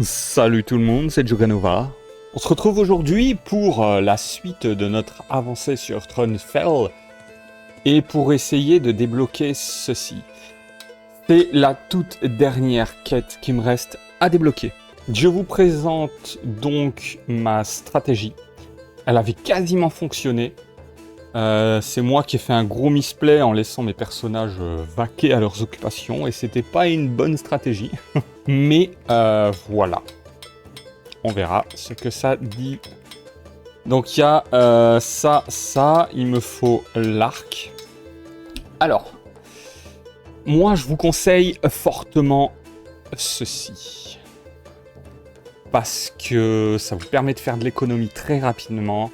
Salut tout le monde, c'est Joganova. On se retrouve aujourd'hui pour la suite de notre avancée sur Thronefell et pour essayer de débloquer ceci. C'est la toute dernière quête qui me reste à débloquer. Je vous présente donc ma stratégie. Elle avait quasiment fonctionné. C'est moi qui ai fait un gros misplay en laissant mes personnages vaquer à leurs occupations et c'était pas une bonne stratégie. Mais voilà. On verra ce que ça dit. Donc il y a ça, il me faut l'arc. Alors, moi je vous conseille fortement ceci. Parce que ça vous permet de faire de l'économie très rapidement.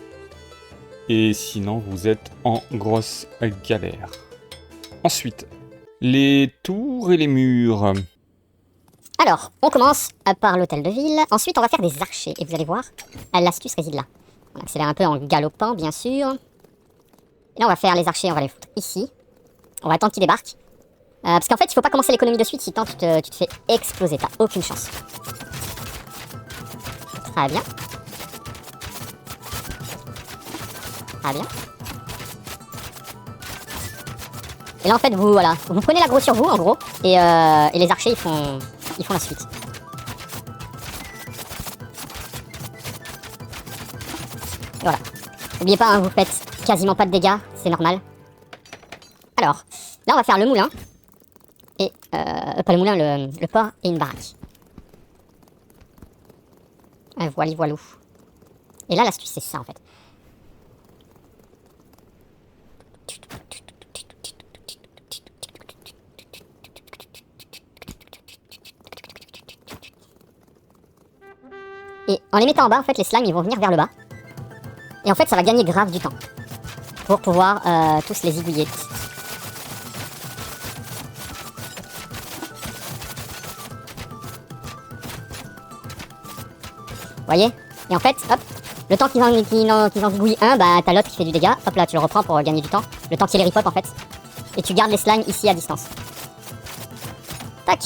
Et sinon vous êtes en grosse galère. Ensuite, les tours et les murs. Alors, on commence par l'hôtel de ville. Ensuite, on va faire des archers. Et vous allez voir, l'astuce réside là. On accélère un peu en galopant, bien sûr. Et là, on va faire les archers, on va les foutre ici. On va attendre qu'ils débarquent. Parce qu'en fait, il faut pas commencer l'économie de suite, sinon tu te fais exploser. T'as aucune chance. Très bien. Très bien. Et là, en fait, vous prenez l'aggro sur vous, en gros. Et les archers, ils font la suite. Et voilà. N'oubliez pas, hein, vous faites quasiment pas de dégâts, c'est normal. Alors, là on va faire le moulin. Et, pas le moulin, le port et une baraque. Voilou. Et là l'astuce c'est ça en fait. Et en les mettant en bas, en fait, les slimes, ils vont venir vers le bas. Et en fait, ça va gagner grave du temps. Pour pouvoir tous les zigouiller. Vous voyez? Et en fait, hop, le temps qu'ils en zigouillent un, bah t'as l'autre qui fait du dégât. Hop là, tu le reprends pour gagner du temps. Le temps qu'il y ait les rip-hop en fait. Et tu gardes les slimes ici à distance. Tac.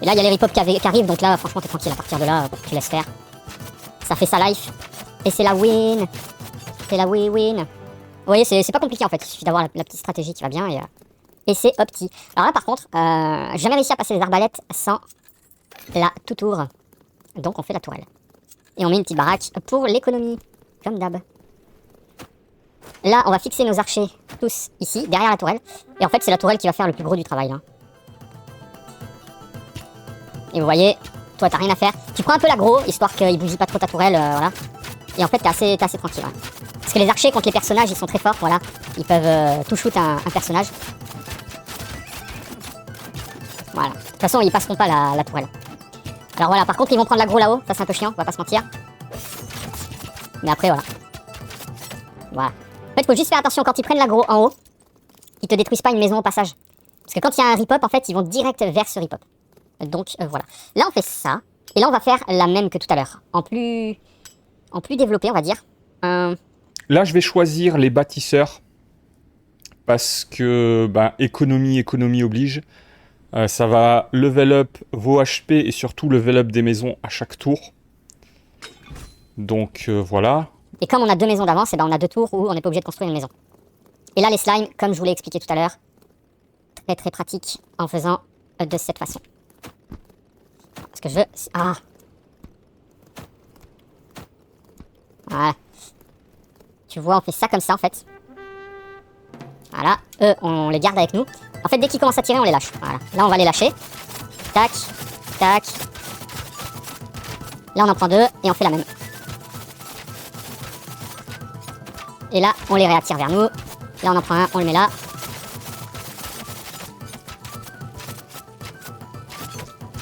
Et là, il y a les rip-hop qui arrivent, donc là, franchement, t'es tranquille à partir de là, tu laisses faire. Ça fait sa life. Et c'est la win. C'est la win. Vous voyez, c'est pas compliqué en fait. Il suffit d'avoir la petite stratégie qui va bien et c'est opti. Alors là, par contre, j'ai jamais réussi à passer les arbalètes sans la tout-tour. Donc on fait la tourelle. Et on met une petite baraque pour l'économie. Comme d'hab. Là, on va fixer nos archers tous ici, derrière la tourelle. Et en fait, c'est la tourelle qui va faire le plus gros du travail là. Et vous voyez, toi t'as rien à faire. Tu prends un peu l'aggro, histoire qu'il bousille pas trop ta tourelle, voilà. Et en fait t'es assez tranquille, ouais. Parce que les archers contre les personnages, ils sont très forts, voilà. Ils peuvent tout shoot un personnage. Voilà. De toute façon, ils passeront pas la tourelle. Alors voilà, par contre, ils vont prendre l'aggro là-haut, ça c'est un peu chiant, on va pas se mentir. Mais après, voilà. Voilà. En fait, faut juste faire attention quand ils prennent l'aggro en haut, qu'ils te détruisent pas une maison au passage. Parce que quand il y a un rip-hop, en fait, ils vont direct vers ce rip-hop. Donc voilà. Là on fait ça. Et là on va faire la même que tout à l'heure. En plus développé on va dire. Là je vais choisir les bâtisseurs. Parce que économie oblige. Ça va level up vos HP et surtout level up des maisons à chaque tour. Donc voilà. Et comme on a deux maisons d'avance, et ben on a deux tours où on n'est pas obligé de construire une maison. Et là les slimes, comme je vous l'ai expliqué tout à l'heure, très pratique en faisant de cette façon. Parce que je veux... Ah. Voilà. Tu vois, on fait ça comme ça en fait. Voilà. Eux, on les garde avec nous. En fait, dès qu'ils commencent à tirer, on les lâche. Voilà. Là, on va les lâcher. Tac. Tac. Là, on en prend deux et on fait la même. Et là, on les réattire vers nous. Là, on en prend un, on le met là.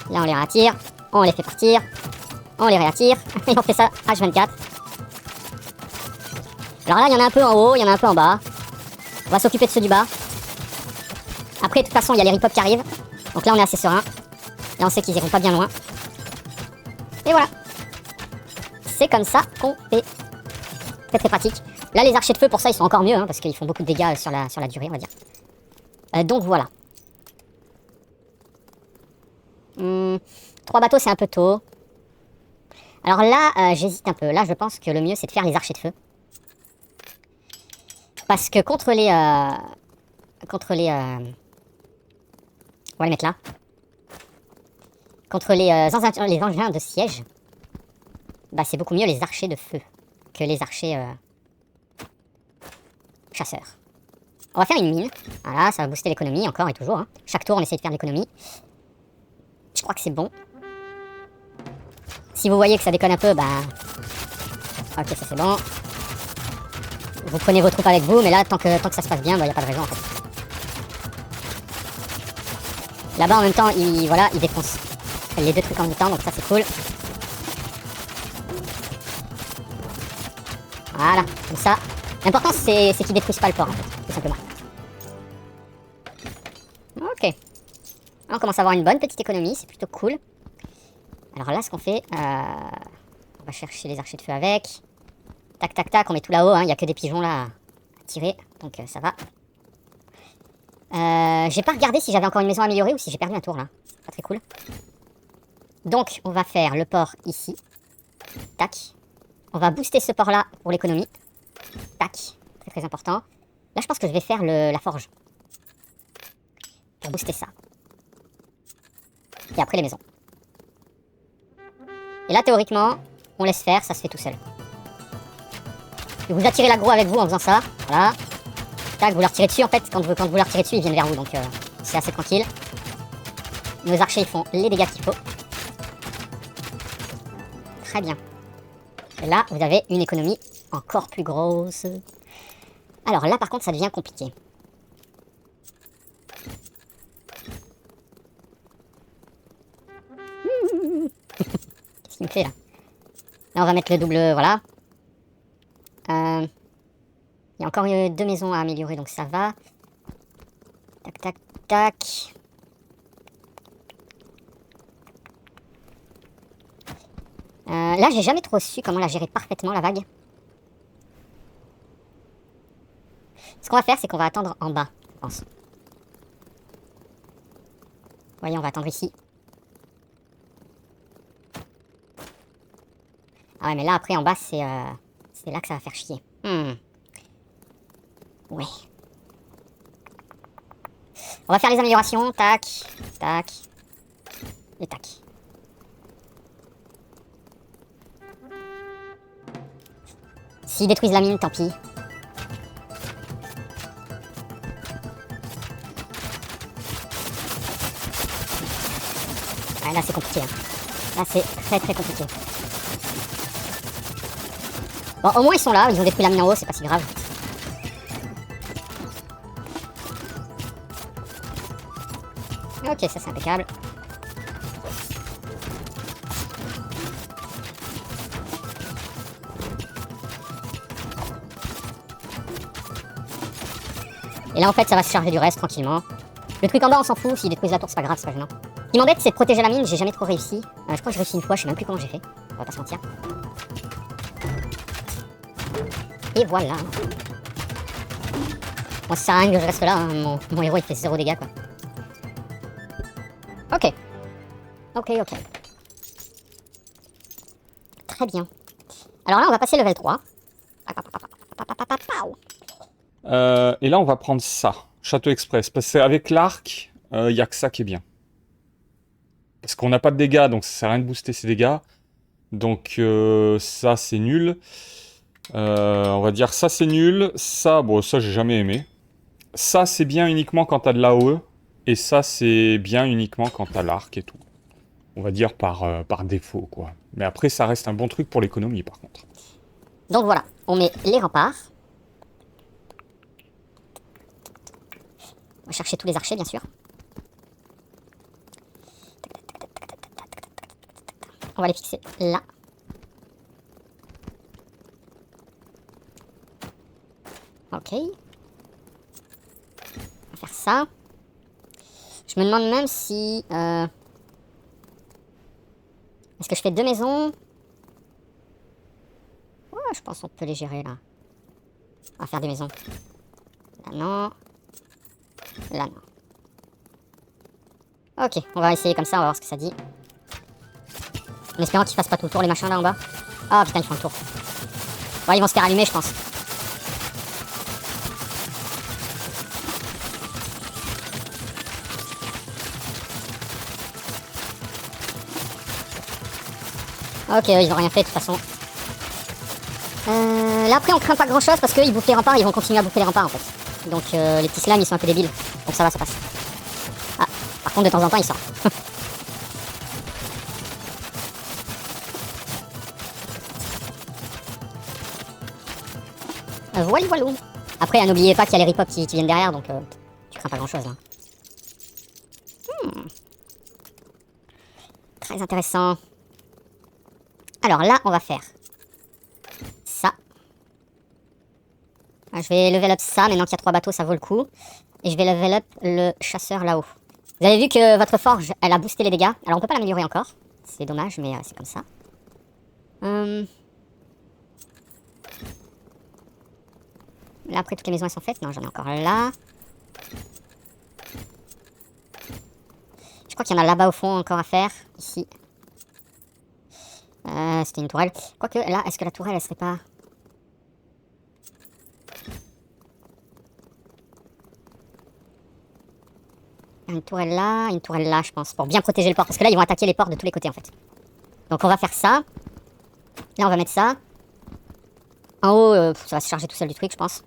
Là, on les réattire. On les fait partir. On les réattire. Et on fait ça H24. Alors là, il y en a un peu en haut, il y en a un peu en bas. On va s'occuper de ceux du bas. Après, de toute façon, il y a les rip-hop qui arrivent. Donc là, on est assez serein. Là, on sait qu'ils iront pas bien loin. Et voilà. C'est comme ça qu'on fait. Très pratique. Là, les archers de feu, pour ça, ils sont encore mieux, hein, parce qu'ils font beaucoup de dégâts sur la durée, on va dire. Donc voilà. 3 bateaux, c'est un peu tôt. Alors là, j'hésite un peu. Là, je pense que le mieux, c'est de faire les archers de feu. Parce que contre les... on va les mettre là. Contre les engins de siège, bah c'est beaucoup mieux les archers de feu que les archers chasseurs. On va faire une mine. Voilà, ça va booster l'économie encore et toujours. Hein. Chaque tour, on essaie de faire de l'économie. Je crois que c'est bon. Si vous voyez que ça déconne un peu, bah... Ok, ça c'est bon. Vous prenez vos troupes avec vous, mais là, tant que ça se passe bien, bah y a pas de raison en fait. Là-bas, en même temps, il défonce les 2 trucs en même temps, donc ça c'est cool. Voilà, comme ça. L'important c'est qu'ils détruisent pas le port en fait, tout simplement. Ok. On commence à avoir une bonne petite économie, c'est plutôt cool. Alors là, ce qu'on fait, on va chercher les archers de feu avec. Tac, tac, tac, on met tout là-haut, hein. Il n'y a que des pigeons là à tirer, donc ça va. J'ai pas regardé si j'avais encore une maison améliorée ou si j'ai perdu un tour là. C'est pas très cool. Donc, on va faire le port ici. Tac. On va booster ce port là pour l'économie. Tac. Très très important. Là, je pense que je vais faire la forge. Pour booster ça. Et après les maisons. Et là, théoriquement, on laisse faire, ça se fait tout seul. Et vous attirez l'aggro avec vous en faisant ça. Voilà. Tac, vous leur tirez dessus en fait. Quand vous leur tirez dessus, ils viennent vers vous. Donc, c'est assez tranquille. Nos archers, ils font les dégâts qu'il faut. Très bien. Et là, vous avez une économie encore plus grosse. Alors là, par contre, ça devient compliqué. Qu'est-ce qu'il me fait là? Là, on va mettre le double, voilà. Il y a encore 2 maisons à améliorer, donc ça va. Tac, tac, tac. Là, j'ai jamais trop su comment la gérer parfaitement, la vague. Ce qu'on va faire, c'est qu'on va attendre en bas, je pense. Vous voyez, on va attendre ici. Ah ouais, mais là, après, en bas, c'est là que ça va faire chier. Ouais. On va faire les améliorations. Tac, tac, et tac. S'ils détruisent la mine, tant pis. Ouais, là, c'est compliqué. Hein. Là, c'est très très compliqué. Bon, au moins, ils sont là. Ils ont détruit la mine en haut, c'est pas si grave. Ok, ça c'est impeccable. Et là en fait ça va se charger du reste tranquillement. Le truc en bas on s'en fout, s'ils détruisent la tour c'est pas grave, c'est pas gênant. Ce qui m'embête c'est de protéger la mine, j'ai jamais trop réussi. Je crois que j'ai réussi une fois, je sais même plus comment j'ai fait. On va pas se mentir. Et voilà. Moi ça sert à rien que je reste là, hein. Mon héros il fait 0 dégâts quoi. Ok. Ok. Très bien. Alors là on va passer level 3. Et là, on va prendre ça, Château Express, parce qu'avec l'arc, il n'y a que ça qui est bien. Parce qu'on n'a pas de dégâts, donc ça sert à rien de booster ses dégâts. Donc ça, c'est nul. On va dire ça, c'est nul. Ça, bon, ça, j'ai jamais aimé. Ça, c'est bien uniquement quand t'as de l'AOE. Et ça, c'est bien uniquement quand t'as l'arc et tout. On va dire par défaut, quoi. Mais après, ça reste un bon truc pour l'économie, par contre. Donc voilà, on met les remparts. On va chercher tous les archers, bien sûr. On va les fixer là. Ok. On va faire ça. Je me demande même si... Est-ce que je fais 2 maisons? Ouais, je pense qu'on peut les gérer, là. On va faire des maisons. Là, non. Là, non. Ok, on va essayer comme ça, on va voir ce que ça dit. En espérant qu'ils fassent pas tout le tour les machins là en bas. Ah putain, ils font le tour. Bon, ils vont se faire allumer, je pense. Ok, ils ont rien fait de toute façon. Là après on craint pas grand chose parce qu'ils bouffent les remparts, ils vont continuer à bouffer les remparts en fait. Donc les petits slimes ils sont un peu débiles. Donc ça va, ça passe. Ah, par contre de temps en temps ils sortent. Voilà, voilà. Après n'oubliez pas qu'il y a les ripops qui viennent derrière, donc tu crains pas grand chose là. Très intéressant. Alors là on va faire ça. Je vais level up ça, maintenant qu'il y a 3 bateaux ça vaut le coup. Et je vais level up le chasseur là-haut. Vous avez vu que votre forge elle a boosté les dégâts. Alors on peut pas l'améliorer encore. C'est dommage mais c'est comme ça. Là après toutes les maisons elles sont faites. Non j'en ai encore là. Je crois qu'il y en a là-bas au fond encore à faire. Ici. C'était une tourelle. Quoique là, est-ce que la tourelle elle serait pas... Une tourelle là je pense. Pour bien protéger le port. Parce que là ils vont attaquer les ports de tous les côtés en fait. Donc on va faire ça. Là on va mettre ça. En haut ça va se charger tout seul du truc je pense.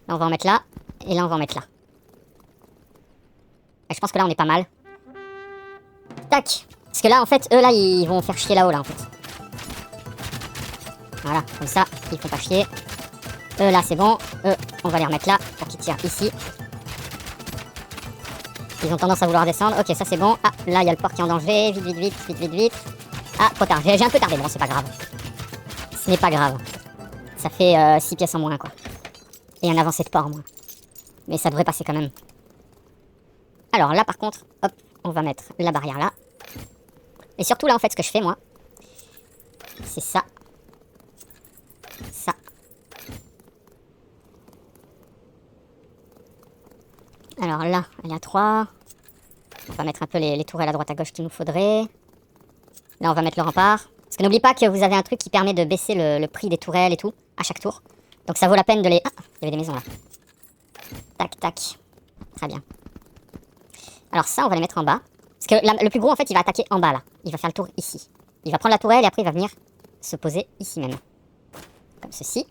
Là on va en mettre là. Et là on va en mettre là. Et je pense que là on est pas mal. Tac. Parce que là en fait eux là ils vont faire chier là-haut là en fait. Voilà, comme ça ils font pas chier. Eux là c'est bon. Eux on va les remettre là pour qu'ils tirent ici. Ils ont tendance à vouloir descendre. Ok ça c'est bon. Ah là il y a le port qui est en danger. Vite vite vite vite vite vite. Ah trop tard. J'ai un peu tardé. Bon c'est pas grave. Ce n'est pas grave. Ça fait 6 pièces en moins quoi. Et un avancé de port en moins. Mais ça devrait passer quand même. Alors là par contre, hop, on va mettre la barrière là. Et surtout là en fait ce que je fais moi, c'est ça. Ça. Alors là, il y a 3. On va mettre un peu les tourelles à droite à gauche qu'il nous faudrait. Là on va mettre le rempart. Parce que n'oubliez pas que vous avez un truc qui permet de baisser le prix des tourelles et tout, à chaque tour. Donc ça vaut la peine de les... Ah, il y avait des maisons là. Tac, tac. Très bien. Alors ça, on va les mettre en bas. Parce que le plus gros, en fait, il va attaquer en bas là. Il va faire le tour ici. Il va prendre la tourelle et après il va venir se poser ici même. Comme ceci.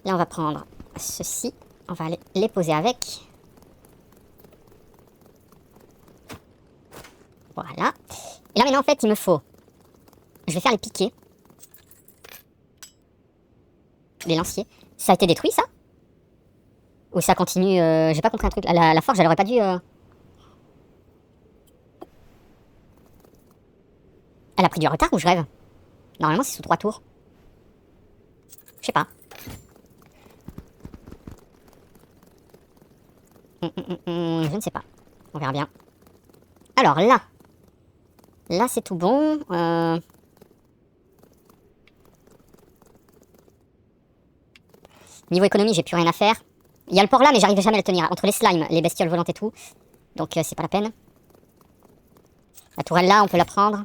Là, on va prendre ceci. On va aller les poser avec. Voilà. Et là maintenant en fait il me faut... Je vais faire les piquets. Les lanciers. Ça a été détruit ça? Ou ça continue... J'ai pas compris un truc. La forge elle aurait pas dû... Elle a pris du retard ou je rêve? Normalement c'est sous 3 tours. Je sais pas. Je ne sais pas. On verra bien. Alors là. Là c'est tout bon. Niveau économie j'ai plus rien à faire. Il y a le port là mais j'arrive jamais à le tenir. Entre les slimes, les bestioles volantes et tout. Donc c'est pas la peine. La tourelle là on peut la prendre.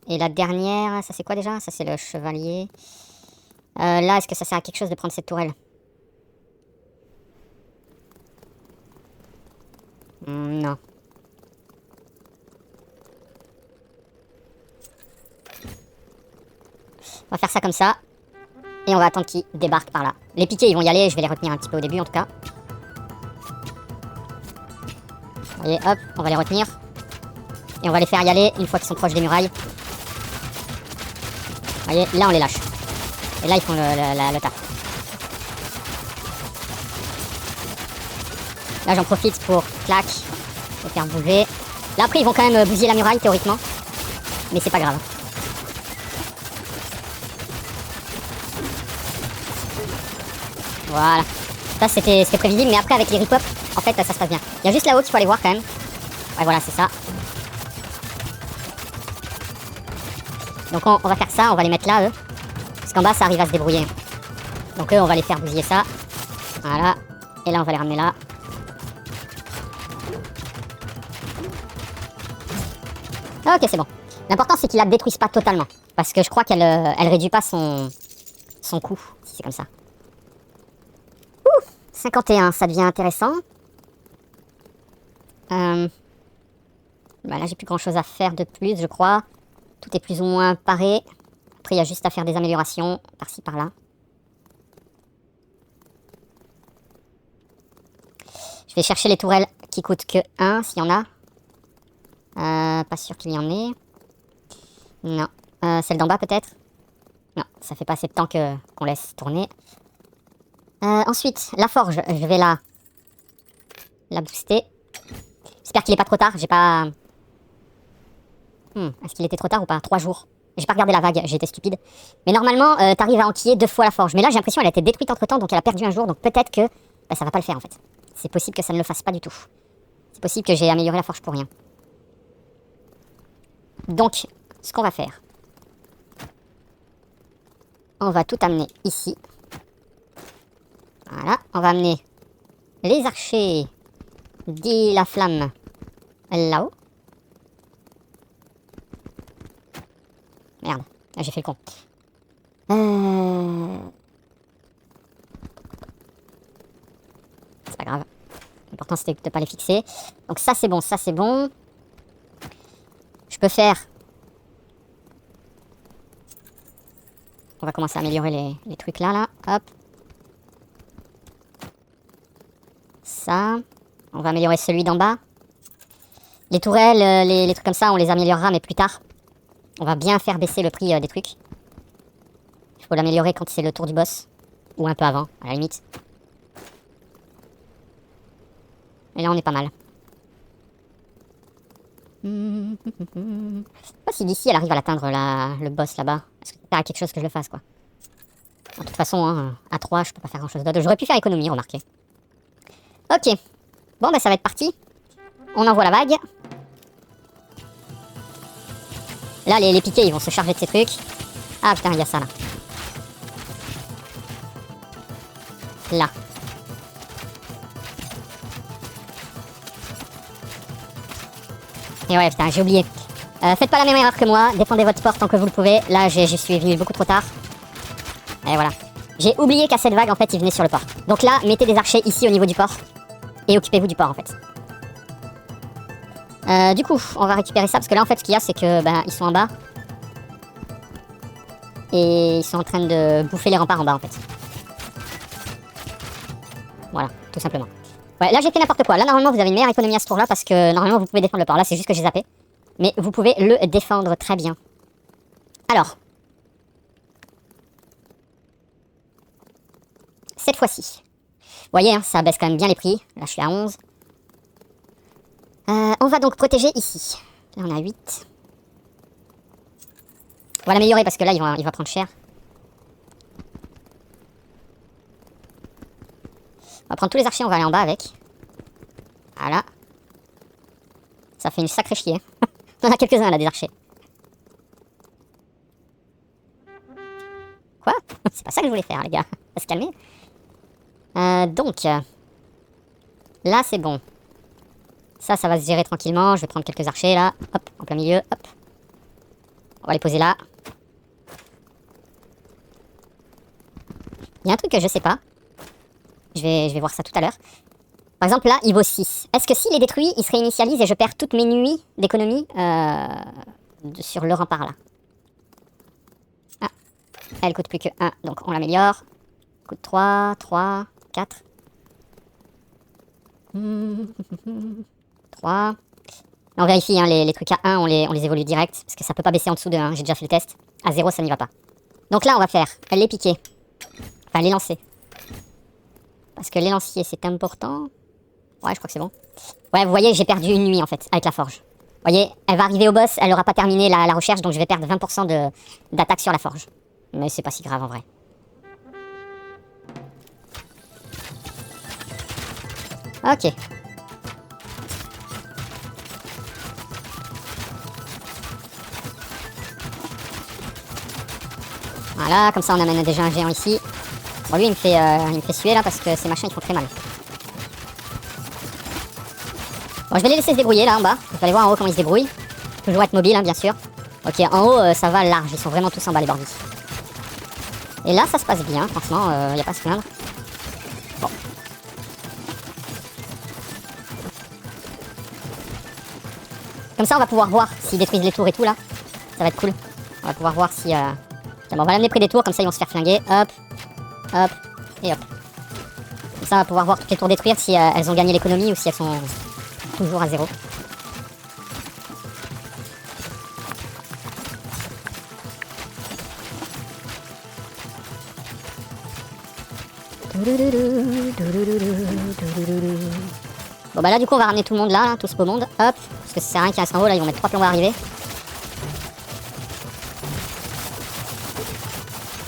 Et la dernière, ça c'est quoi déjà? Ça c'est le chevalier. Là est-ce que ça sert à quelque chose de prendre cette tourelle? Non. On va faire ça comme ça. Et on va attendre qu'ils débarquent par là. Les piquets ils vont y aller, je vais les retenir un petit peu au début en tout cas. Vous voyez, hop, on va les retenir. Et on va les faire y aller une fois qu'ils sont proches des murailles. Vous voyez, là on les lâche. Et là ils font le taf. Là j'en profite pour clac, les faire bouger. Là après ils vont quand même bousiller la muraille théoriquement. Mais c'est pas grave. Voilà. Ça c'était prévisible mais après avec les rip-up, en fait ça se passe bien. Il y a juste là-haut qu'il faut aller voir quand même. Ouais voilà c'est ça. Donc on va faire ça, on va les mettre là eux. Parce qu'en bas ça arrive à se débrouiller. Donc eux on va les faire bousiller ça. Voilà. Et là on va les ramener là. Ok, c'est bon. L'important, c'est qu'il la détruise pas totalement. Parce que je crois qu'elle elle réduit pas son coût, si c'est comme ça. Ouh, 51, ça devient intéressant. Bah là, j'ai plus grand chose à faire de plus, je crois. Tout est plus ou moins paré. Après, il y a juste à faire des améliorations, par-ci, par-là. Je vais chercher les tourelles qui coûtent que 1, s'il y en a. Pas sûr qu'il y en ait. Non. Celle d'en bas, peut-être? Non, ça fait pas assez de temps qu'on laisse tourner. Ensuite, la forge, je vais la booster. J'espère qu'il est pas trop tard, j'ai pas... Est-ce qu'il était trop tard ou pas? 3 jours. J'ai pas regardé la vague, j'ai été stupide. Mais normalement, t'arrives à enquiller 2 fois la forge. Mais là, j'ai l'impression qu'elle a été détruite entre temps, donc elle a perdu un jour. Donc peut-être que bah, ça va pas le faire en fait. C'est possible que ça ne le fasse pas du tout. C'est possible que j'ai amélioré la forge pour rien. Donc, ce qu'on va faire, on va tout amener ici. Voilà, on va amener les archers dit la flamme là-haut. Merde, j'ai fait le con. C'est pas grave. L'important c'était de ne pas les fixer. Donc ça c'est bon, ça c'est bon. Je peux faire... On va commencer à améliorer les trucs là, hop. Ça. On va améliorer celui d'en bas. Les tourelles, les trucs comme ça, on les améliorera, mais plus tard. On va bien faire baisser le prix des trucs. Il faut l'améliorer quand c'est le tour du boss. Ou un peu avant, à la limite. Et là, on est pas mal. Je sais pas si d'ici, elle arrive à l'atteindre, le boss là-bas. Est-ce que ça sert à quelque chose que je le fasse, quoi. De toute façon, hein, à 3, je peux pas faire grand-chose d'autre. J'aurais pu faire économie, remarquez. Ok. Bon, bah ça va être parti. On envoie la vague. Là, les piquets, ils vont se charger de ces trucs. Ah putain, il y a ça là. Là. Et ouais, putain, j'ai oublié. Faites pas la même erreur que moi. Défendez votre port tant que vous le pouvez. Là, j'y suis venu beaucoup trop tard. Et voilà. J'ai oublié qu'à cette vague, en fait, il venait sur le port. Donc là, mettez des archers ici au niveau du port. Et occupez-vous du port, en fait. Du coup, on va récupérer ça. Parce que là, en fait, ce qu'il y a, c'est que bah, ils sont en bas. Et ils sont en train de bouffer les remparts en bas, en fait. Voilà, tout simplement. Ouais, là, j'ai fait n'importe quoi. Là, normalement, vous avez une meilleure économie à ce tour-là. Parce que, normalement, vous pouvez défendre le port. Là, c'est juste que j'ai zappé. Mais vous pouvez le défendre très bien. Alors. Cette fois-ci. Vous voyez, hein, ça baisse quand même bien les prix. Là, je suis à 11. On va donc protéger ici. Là, on a 8. On va l'améliorer parce que là, il va prendre cher. On va prendre tous les archers, on va aller en bas avec. Voilà. Ça fait une sacrée chier. On en a quelques-uns là, des archers. Quoi? C'est pas ça que je voulais faire, les gars. On va se calmer. Donc, là c'est bon. Ça va se gérer tranquillement. Je vais prendre quelques archers là. Hop, en plein milieu. Hop. On va les poser là. Il y a un truc que je sais pas. Je vais voir ça tout à l'heure. Par exemple là, il vaut 6. Est-ce que s'il est détruit, il se réinitialise et je perds toutes mes nuits d'économie sur le rempart là? Ah, elle coûte plus que 1, donc on l'améliore. Coûte 3, 4. 3. On vérifie, hein, les trucs à 1, on les évolue direct. Parce que ça peut pas baisser en dessous de 1, j'ai déjà fait le test. À 0, ça n'y va pas. Donc là, on va faire les piquer. Enfin, les lancer. Parce que les lanciers, c'est important. Ouais, je crois que c'est bon. Ouais, vous voyez, j'ai perdu une nuit, en fait, avec la forge. Vous voyez, elle va arriver au boss, elle aura pas terminé la recherche, donc je vais perdre 20% d'attaque sur la forge. Mais c'est pas si grave, en vrai. Ok. Voilà, comme ça on amène déjà un géant ici. Bon, lui il me fait suer là parce que ces machins ils font très mal. Bon, je vais les laisser se débrouiller là en bas. Vous allez voir en haut comment ils se débrouillent. toujours être mobile, hein, bien sûr. Ok, en haut, ça va large. Ils sont vraiment tous en bas, les Bordis. Et là, ça se passe bien, franchement, y a pas à se plaindre. Bon. Comme ça, on va pouvoir voir s'ils détruisent les tours et tout, là. Ça va être cool. On va pouvoir voir si... Tiens, bon, on va l'amener près des tours, comme ça, ils vont se faire flinguer. Hop, hop, et hop. Comme ça, on va pouvoir voir toutes les tours détruire, si elles ont gagné l'économie ou si elles sont toujours à 0. Bon bah là du coup on va ramener tout le monde là, tout ce beau monde, hop, parce que ça sert à rien qu'il reste en haut, là ils vont mettre 3 plombs à arriver.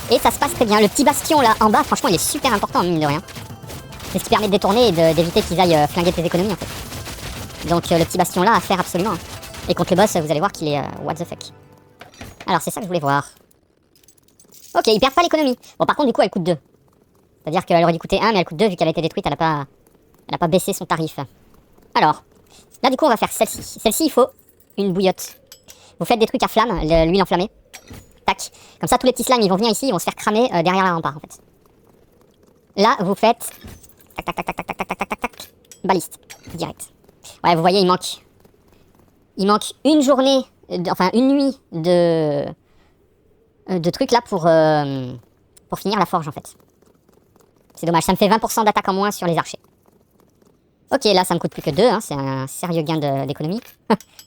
Et ça se passe très bien, le petit bastion là en bas franchement il est super important mine de rien. C'est ce qui permet de détourner et d'éviter qu'ils aillent flinguer tes économies en fait. Donc le petit bastion là à faire absolument. Et contre le boss vous allez voir qu'il est what the fuck. Alors c'est ça que je voulais voir. Ok, ils perdent pas l'économie. Bon par contre du coup elle coûte 2. C'est-à-dire qu'elle aurait dû coûter 1 mais elle coûte 2 vu qu'elle a été détruite, elle a pas baissé son tarif. Alors, là du coup on va faire celle-ci. Celle-ci il faut une bouillotte. Vous faites des trucs à flamme, l'huile enflammée. Tac. Comme ça tous les petits slimes ils vont venir ici, ils vont se faire cramer derrière la rempart en fait. Là vous faites... Tac tac tac tac tac tac tac tac tac tac. Baliste. Direct. Ouais vous voyez il manque une journée, enfin une nuit de trucs là pour finir la forge en fait. C'est dommage, ça me fait 20% d'attaque en moins sur les archers. Ok, là ça me coûte plus que 2, hein, c'est un sérieux gain d'économie.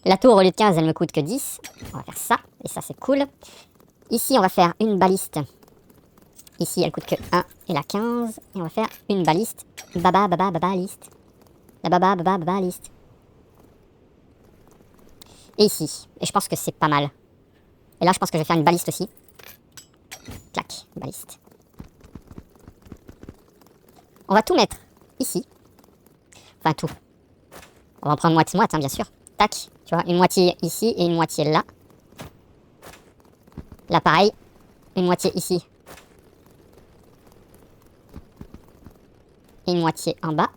La tour au lieu de 15, elle me coûte que 10. On va faire ça, et ça c'est cool. Ici on va faire une baliste. Ici elle coûte que 1, et la 15. Et on va faire une baliste. Baba, baba, baba, liste. La baba, baba, baba, liste. Et ici, et je pense que c'est pas mal. Et là je pense que je vais faire une baliste aussi. Clac, baliste. On va tout mettre ici. Enfin tout. On va en prendre moitié-moitié, hein, bien sûr. Tac, tu vois, une moitié ici et une moitié là. Là pareil, une moitié ici. Et une moitié en bas.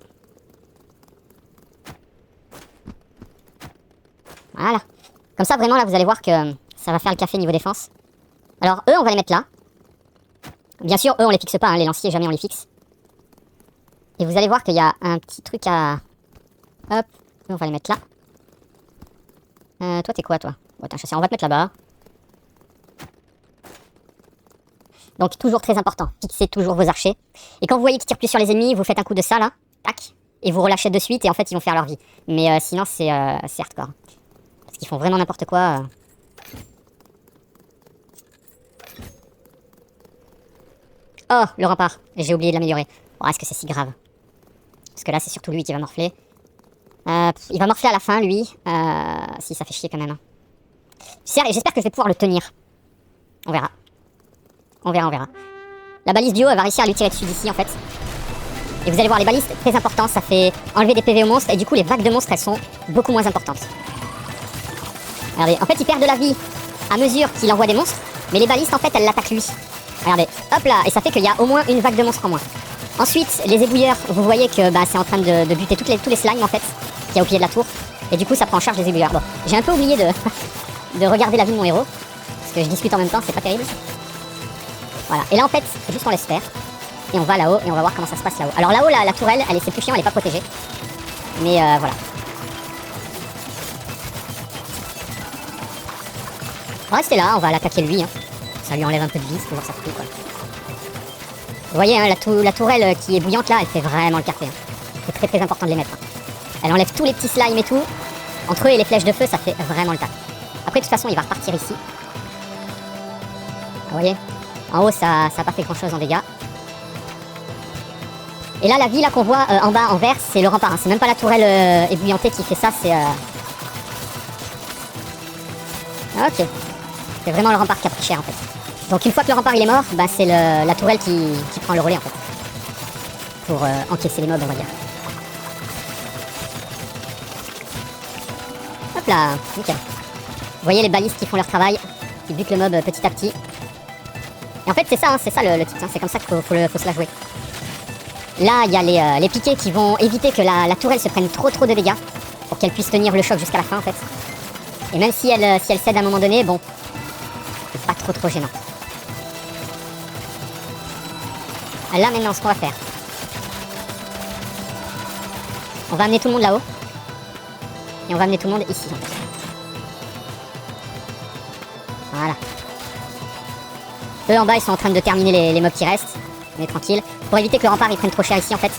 Voilà. Comme ça vraiment là vous allez voir que ça va faire le café niveau défense. Alors eux on va les mettre là. Bien sûr eux on les fixe pas, hein, les lanciers jamais on les fixe. Et vous allez voir qu'il y a un petit truc à... Hop, on va les mettre là. Toi t'es quoi toi? Bon, t'es un chasseur, on va te mettre là-bas. Donc toujours très important, fixez toujours vos archers. Et quand vous voyez qu'ils tirent plus sur les ennemis, vous faites un coup de ça là, tac, et vous relâchez de suite et en fait ils vont faire leur vie. Mais sinon c'est hardcore. Parce qu'ils font vraiment n'importe quoi. Oh, le rempart, j'ai oublié de l'améliorer. Oh, est-ce que c'est si grave? Parce que là c'est surtout lui qui va morfler. Il va morfler à la fin lui. Si ça fait chier quand même. Hein. J'espère que je vais pouvoir le tenir. On verra. On verra. La balise bio elle va réussir à lui tirer dessus d'ici en fait. Et vous allez voir les balises très importantes, ça fait enlever des PV aux monstres et du coup les vagues de monstres elles sont beaucoup moins importantes. Regardez, en fait il perd de la vie à mesure qu'il envoie des monstres, mais les balistes en fait elles l'attaquent lui. Regardez, hop là, et ça fait qu'il y a au moins une vague de monstres en moins. Ensuite les ébouilleurs, vous voyez que bah, c'est en train de buter tous les slimes en fait, qu'il y a au pied de la tour. Et du coup ça prend en charge les ébouilleurs. Bon, j'ai un peu oublié de regarder la vie de mon héros, parce que je discute en même temps, c'est pas terrible. Voilà, et là en fait, juste on laisse faire. Et on va là-haut et on va voir comment ça se passe là-haut. Alors là-haut, la tourelle, c'est plus chiant, elle est pas protégée. Mais voilà. On va rester là, on va l'attaquer lui. Hein. Ça lui enlève un peu de vie, c'est toujours ça cool quoi. Vous voyez, hein, la tourelle qui est bouillante là, elle fait vraiment le café. Hein. C'est très très important de les mettre. Hein. Elle enlève tous les petits slimes et tout. Entre eux et les flèches de feu, ça fait vraiment le taf. Après de toute façon, il va repartir ici. Vous voyez, en haut, ça n'a pas fait grand chose en dégâts. Et là, la vie là qu'on voit en bas, en vert, c'est le rempart. Hein. C'est même pas la tourelle ébouillantée qui fait ça, c'est... Ok. C'est vraiment le rempart qui a pris cher en fait. Donc une fois que le rempart il est mort, bah, c'est la tourelle qui prend le relais en fait. Pour encaisser les mobs, on va dire. Hop là, nickel. Vous voyez les balistes qui font leur travail, qui butent le mob petit à petit. Et en fait c'est ça, hein, le titre, hein, c'est comme ça qu'il faut se la jouer. Là il y a les piquets qui vont éviter que la tourelle se prenne trop de dégâts, pour qu'elle puisse tenir le choc jusqu'à la fin en fait. Et même si elle cède à un moment donné, bon, c'est pas trop gênant. Là maintenant, ce qu'on va faire, on va amener tout le monde là-haut. Et on va amener tout le monde ici en fait. Voilà. Eux en bas ils sont en train de terminer les mobs qui restent. On est tranquille. Pour éviter que le rempart il prenne trop cher ici en fait.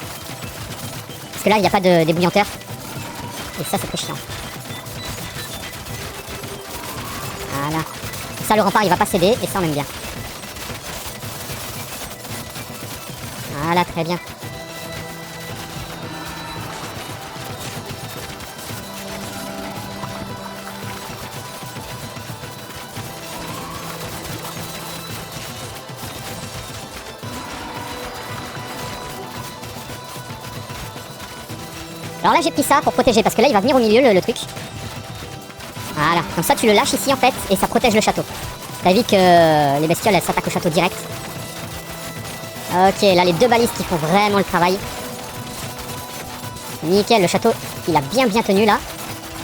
Parce que là il n'y a pas d'ébouillanteur. Et ça c'est très chiant. Voilà. Ça le rempart il va pas céder et ça on aime bien. Voilà, très bien. Alors là j'ai pris ça pour protéger parce que là il va venir au milieu le truc. Voilà, comme ça tu le lâches ici en fait et ça protège le château. Ça évite que les bestioles elles s'attaquent au château direct. Ok, là les deux balistes qui font vraiment le travail. Nickel, le château il a bien tenu là.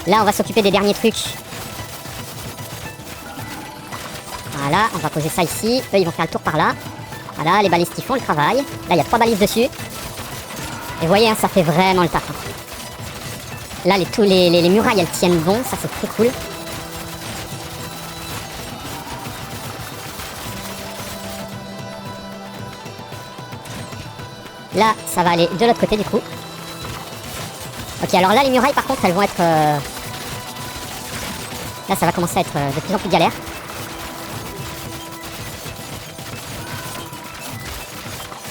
Là on va s'occuper des derniers trucs. Voilà, on va poser ça ici. Eux ils vont faire le tour par là. Voilà, les balistes ils font le travail. Là il y a 3 balistes dessus. Et vous voyez, hein, ça fait vraiment le taf. Hein. Là, les murailles, elles tiennent bon. Ça, c'est très cool. Là, ça va aller de l'autre côté, du coup. Ok, alors là, les murailles, par contre, elles vont être... Là, ça va commencer à être de plus en plus galère.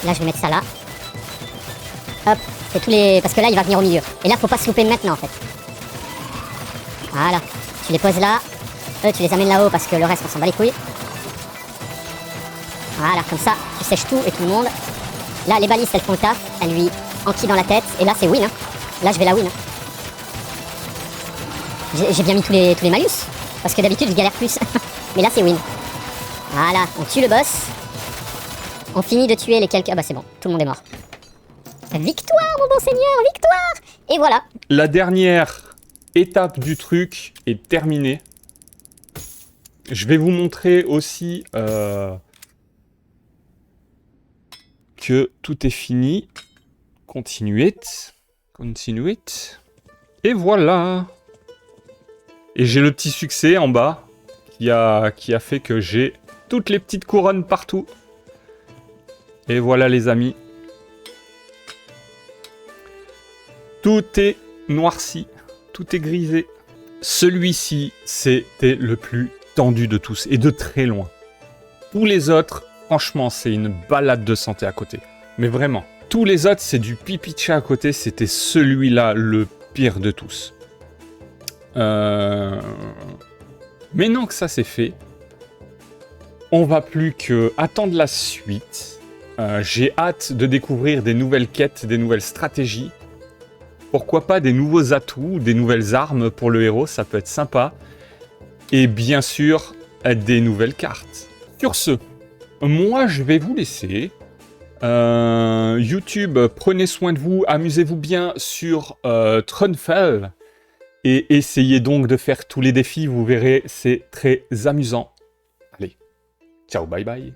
Là, je vais mettre ça là. Hop, c'est tous les... Parce que là, il va venir au milieu. Et là, faut pas se louper maintenant, en fait. Voilà. Tu les poses là. Eux, tu les amènes là-haut parce que le reste, on s'en bat les couilles. Voilà, comme ça, tu sèches tout et tout le monde. Là, les balistes, elles font le taf. Elles lui enquillent dans la tête. Et là, c'est win. Hein. Là, je vais la win. Hein. J'ai bien mis tous les malus. Parce que d'habitude, je galère plus. Mais là, c'est win. Voilà, on tue le boss. On finit de tuer les quelques... Ah bah c'est bon, tout le monde est mort. Victoire, mon bon seigneur, victoire! Et voilà. La dernière étape du truc est terminée. Je vais vous montrer aussi que tout est fini. Continuez. Et voilà. Et j'ai le petit succès en bas qui a fait que j'ai toutes les petites couronnes partout. Et voilà les amis. Tout est noirci, tout est grisé. Celui-ci, c'était le plus tendu de tous, et de très loin. Tous les autres, franchement, c'est une balade de santé à côté. Mais vraiment, tous les autres, c'est du pipi de chat à côté, c'était celui-là le pire de tous. Maintenant que ça c'est fait, on va plus que attendre la suite. J'ai hâte de découvrir des nouvelles quêtes, des nouvelles stratégies. Pourquoi pas des nouveaux atouts, des nouvelles armes pour le héros, ça peut être sympa. Et bien sûr, des nouvelles cartes. Sur ce, moi je vais vous laisser. YouTube, prenez soin de vous, amusez-vous bien sur Thrunfell. Et essayez donc de faire tous les défis, vous verrez, c'est très amusant. Allez, ciao, bye bye.